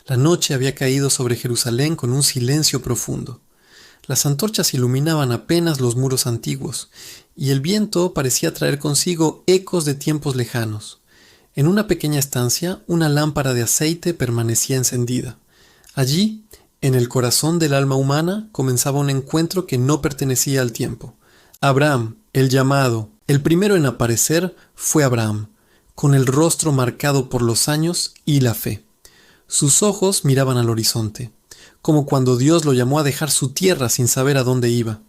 La noche había caído sobre Jerusalén con un silencio profundo. Las antorchas iluminaban apenas los muros antiguos, y el viento parecía traer consigo ecos de tiempos lejanos. En una pequeña estancia, una lámpara de aceite permanecía encendida. Allí, en el corazón del alma humana, comenzaba un encuentro que no pertenecía al tiempo. Abraham, el llamado, el primero en aparecer, fue Abraham, con el rostro marcado por los años y la fe. Sus ojos miraban al horizonte, como cuando Dios lo llamó a dejar su tierra sin saber a dónde iba.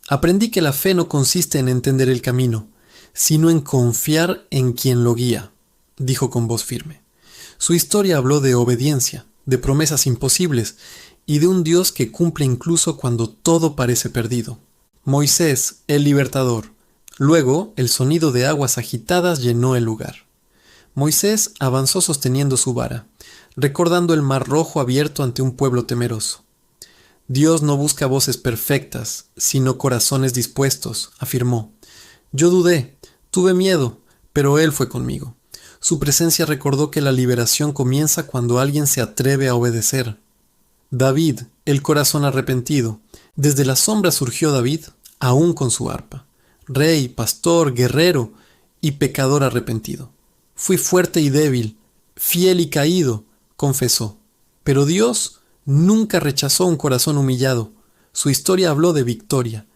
Aprendí que la fe no consiste en entender el camino, sino en confiar en quien lo guía, dijo con voz firme. Su historia habló de obediencia, de promesas imposibles y de un Dios que cumple incluso cuando todo parece perdido. Moisés, el libertador. Luego, el sonido de aguas agitadas llenó el lugar. Moisés avanzó sosteniendo su vara, recordando el mar rojo abierto ante un pueblo temeroso. Dios no busca voces perfectas, sino corazones dispuestos, afirmó. Yo dudé, tuve miedo, pero Él fue conmigo. Su presencia recordó que la liberación comienza cuando alguien se atreve a obedecer. David, el corazón arrepentido. Desde la sombra surgió David, aún con su arpa. Rey, pastor, guerrero y pecador arrepentido. Fui fuerte y débil, fiel y caído, confesó. Pero Dios nunca rechazó un corazón humillado. Su historia habló de victoria,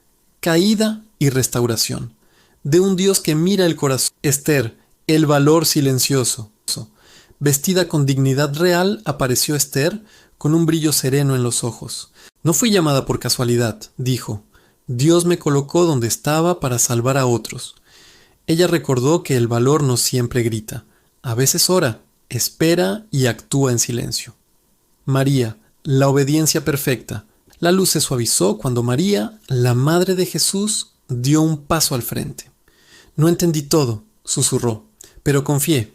caída y restauración. De un Dios que mira el corazón. Esther, el valor silencioso. Vestida con dignidad real, apareció Esther con un brillo sereno en los ojos. No fui llamada por casualidad, dijo. Dios me colocó donde estaba para salvar a otros. Ella recordó que el valor no siempre grita. A veces ora, espera y actúa en silencio. María, la obediencia perfecta. La luz se suavizó cuando María, la madre de Jesús, dio un paso al frente. No entendí todo, susurró, pero confié.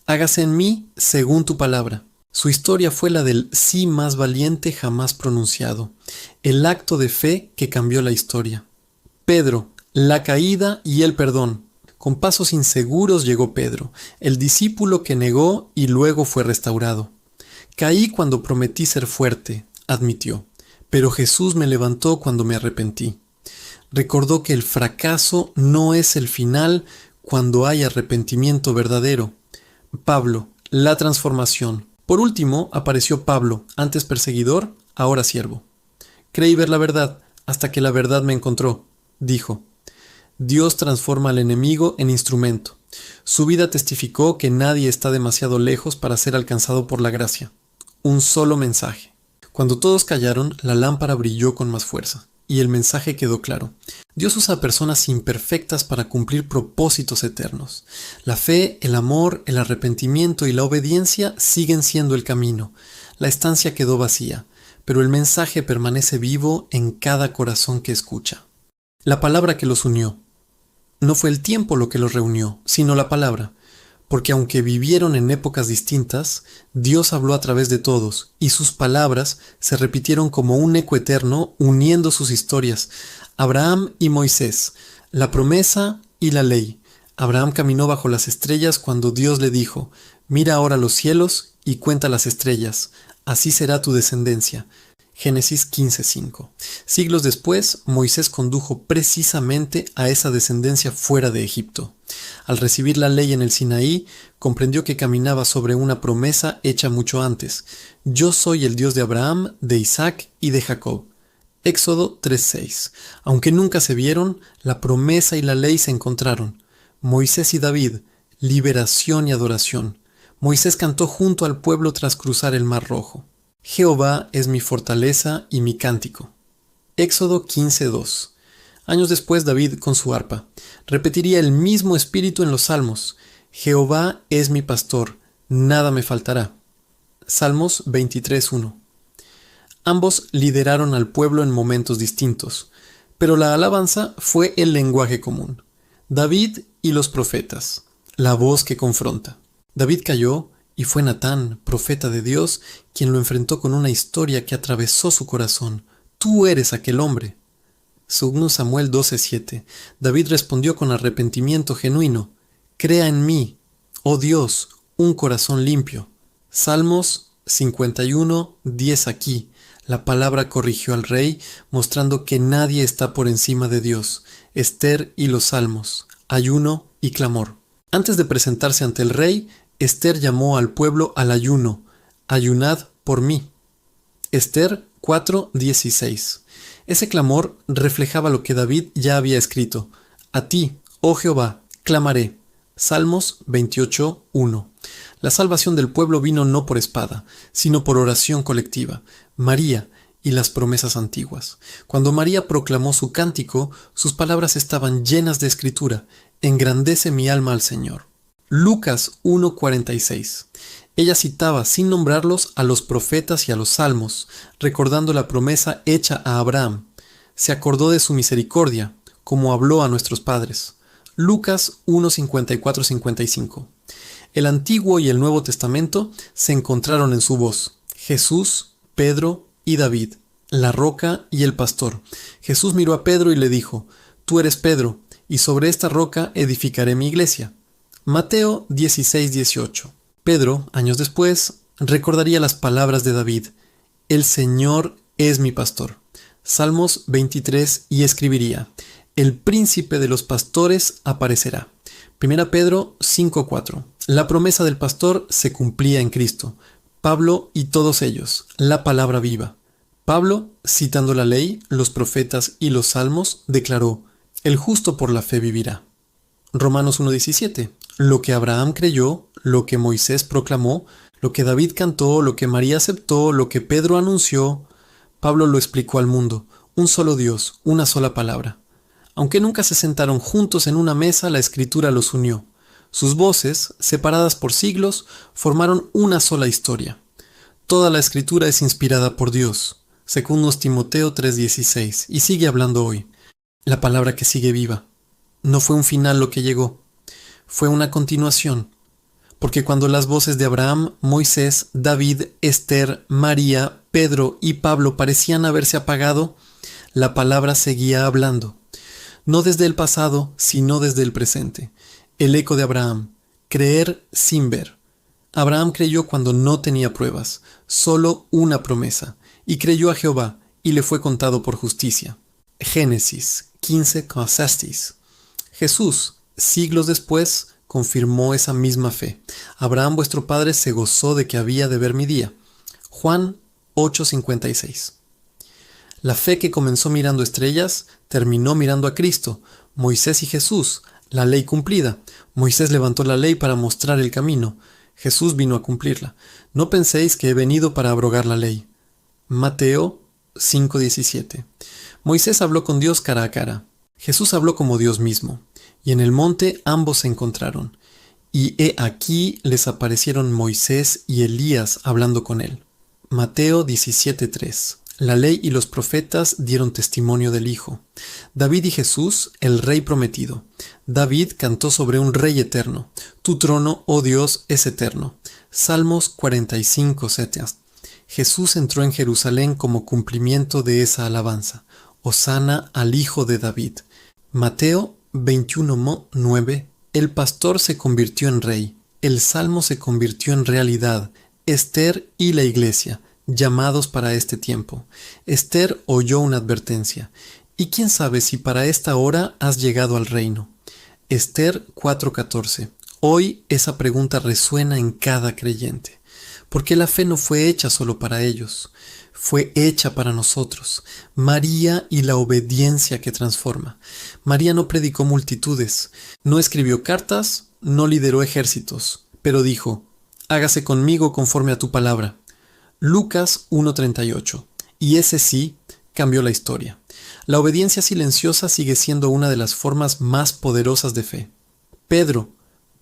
Hágase en mí según tu palabra. Su historia fue la del sí más valiente jamás pronunciado, el acto de fe que cambió la historia. Pedro, la caída y el perdón. Con pasos inseguros llegó Pedro, el discípulo que negó y luego fue restaurado. Caí cuando prometí ser fuerte, admitió, pero Jesús me levantó cuando me arrepentí. Recordó que el fracaso no es el final cuando hay arrepentimiento verdadero. Pablo, la transformación. Por último, apareció Pablo, antes perseguidor, ahora siervo. Creí ver la verdad, hasta que la verdad me encontró, dijo. Dios transforma al enemigo en instrumento. Su vida testificó que nadie está demasiado lejos para ser alcanzado por la gracia. Un solo mensaje. Cuando todos callaron, la lámpara brilló con más fuerza, y el mensaje quedó claro. Dios usa a personas imperfectas para cumplir propósitos eternos. La fe, el amor, el arrepentimiento y la obediencia siguen siendo el camino. La estancia quedó vacía, pero el mensaje permanece vivo en cada corazón que escucha. La palabra que los unió. No fue el tiempo lo que los reunió, sino la palabra, porque aunque vivieron en épocas distintas, Dios habló a través de todos, y sus palabras se repitieron como un eco eterno uniendo sus historias. Abraham y Moisés, la promesa y la ley. Abraham caminó bajo las estrellas cuando Dios le dijo, mira ahora los cielos y cuenta las estrellas, así será tu descendencia. Génesis 15:5. Siglos después, Moisés condujo precisamente a esa descendencia fuera de Egipto. Al recibir la ley en el Sinaí, comprendió que caminaba sobre una promesa hecha mucho antes. Yo soy el Dios de Abraham, de Isaac y de Jacob. Éxodo 3:6. Aunque nunca se vieron, la promesa y la ley se encontraron. Moisés y David, liberación y adoración. Moisés cantó junto al pueblo tras cruzar el Mar Rojo. Jehová es mi fortaleza y mi cántico. Éxodo 15:2. Años después David con su arpa repetiría el mismo espíritu en los salmos. Jehová es mi pastor, nada me faltará. Salmos 23:1. Ambos lideraron al pueblo en momentos distintos, pero la alabanza fue el lenguaje común. David y los profetas, la voz que confronta. David cayó y fue Natán, profeta de Dios, quien lo enfrentó con una historia que atravesó su corazón. Tú eres aquel hombre. 2 Samuel 12:7. David respondió con arrepentimiento genuino. Crea en mí, oh Dios, un corazón limpio. Salmos 51:10 aquí. La palabra corrigió al rey, mostrando que nadie está por encima de Dios. Esther y los salmos, ayuno y clamor. Antes de presentarse ante el rey, Esther llamó al pueblo al ayuno. Ayunad por mí. Esther 4:16. Ese clamor reflejaba lo que David ya había escrito. A ti, oh Jehová, clamaré. Salmos 28:1. La salvación del pueblo vino no por espada, sino por oración colectiva. María y las promesas antiguas. Cuando María proclamó su cántico, sus palabras estaban llenas de escritura. Engrandece mi alma al Señor. Lucas 1:46. Ella citaba, sin nombrarlos, a los profetas y a los salmos, recordando la promesa hecha a Abraham. Se acordó de su misericordia, como habló a nuestros padres. Lucas 1:54-55. El Antiguo y el Nuevo Testamento se encontraron en su voz. Jesús, Pedro y David, la roca y el pastor. Jesús miró a Pedro y le dijo: Tú eres Pedro, y sobre esta roca edificaré mi iglesia. Mateo 16:18. Pedro, años después, recordaría las palabras de David: El Señor es mi pastor. Salmos 23, y escribiría: El príncipe de los pastores aparecerá. 1 Pedro 5:4. La promesa del pastor se cumplía en Cristo. Pablo y todos ellos, la palabra viva. Pablo, citando la ley, los profetas y los salmos, declaró: El justo por la fe vivirá. Romanos 1:17. Lo que Abraham creyó, lo que Moisés proclamó, lo que David cantó, lo que María aceptó, lo que Pedro anunció, Pablo lo explicó al mundo. Un solo Dios, una sola palabra. Aunque nunca se sentaron juntos en una mesa, la Escritura los unió. Sus voces, separadas por siglos, formaron una sola historia. Toda la Escritura es inspirada por Dios, según Timoteo 3:16, y sigue hablando hoy. La palabra que sigue viva. No fue un final lo que llegó, fue una continuación. Porque cuando las voces de Abraham, Moisés, David, Esther, María, Pedro y Pablo parecían haberse apagado, la palabra seguía hablando. No desde el pasado, sino desde el presente. El eco de Abraham: creer sin ver. Abraham creyó cuando no tenía pruebas, solo una promesa, y creyó a Jehová, y le fue contado por justicia. Génesis 15:6. Jesús, siglos después, confirmó esa misma fe. Abraham vuestro padre se gozó de que había de ver mi día. Juan 8:56. La fe que comenzó mirando estrellas, terminó mirando a Cristo. Moisés y Jesús, la ley cumplida. Moisés levantó la ley para mostrar el camino. Jesús vino a cumplirla. No penséis que he venido para abrogar la ley. Mateo 5:17. Moisés habló con Dios cara a cara. Jesús habló como Dios mismo. Y en el monte ambos se encontraron. Y he aquí les aparecieron Moisés y Elías hablando con él. Mateo 17:3. La ley y los profetas dieron testimonio del Hijo. David y Jesús, el Rey prometido. David cantó sobre un Rey eterno. Tu trono, oh Dios, es eterno. Salmos 45:7. Jesús entró en Jerusalén como cumplimiento de esa alabanza. Hosana al Hijo de David. Mateo 21:9. El pastor se convirtió en rey. El salmo se convirtió en realidad. Esther y la iglesia, llamados para este tiempo. Esther oyó una advertencia. Y quién sabe si para esta hora has llegado al reino. Esther 4:14. Hoy esa pregunta resuena en cada creyente. Porque la fe no fue hecha solo para ellos. Fue hecha para nosotros. María y la obediencia que transforma. María no predicó multitudes, no escribió cartas, no lideró ejércitos, pero dijo: hágase conmigo conforme a tu palabra. Lucas 1:38. Y ese sí cambió la historia. La obediencia silenciosa sigue siendo una de las formas más poderosas de fe. Pedro,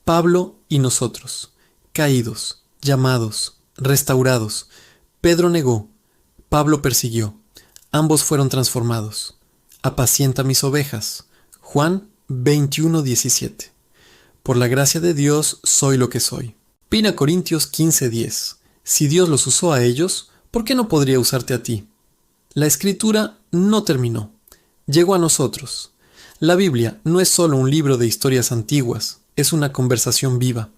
Pablo y nosotros, caídos, llamados, restaurados. Pedro negó, Pablo persiguió. Ambos fueron transformados. Apacienta mis ovejas. Juan 21:17. Por la gracia de Dios soy lo que soy. 1 Corintios 15:10. Si Dios los usó a ellos, ¿por qué no podría usarte a ti? La escritura no terminó. Llegó a nosotros. La Biblia no es solo un libro de historias antiguas, es una conversación viva.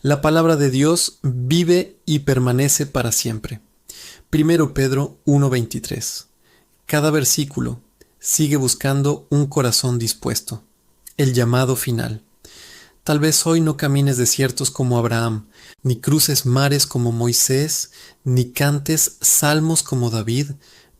La palabra de Dios vive y permanece para siempre. 1 Pedro 1:23. Cada versículo sigue buscando un corazón dispuesto. El llamado final. Tal vez hoy no camines desiertos como Abraham, ni cruces mares como Moisés, ni cantes salmos como David,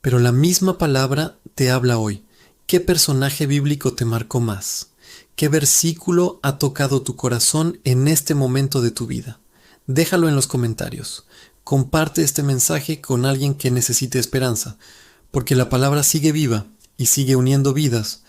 pero la misma palabra te habla hoy. ¿Qué personaje bíblico te marcó más? ¿Qué versículo ha tocado tu corazón en este momento de tu vida? Déjalo en los comentarios. Comparte este mensaje con alguien que necesite esperanza, porque la palabra sigue viva y sigue uniendo vidas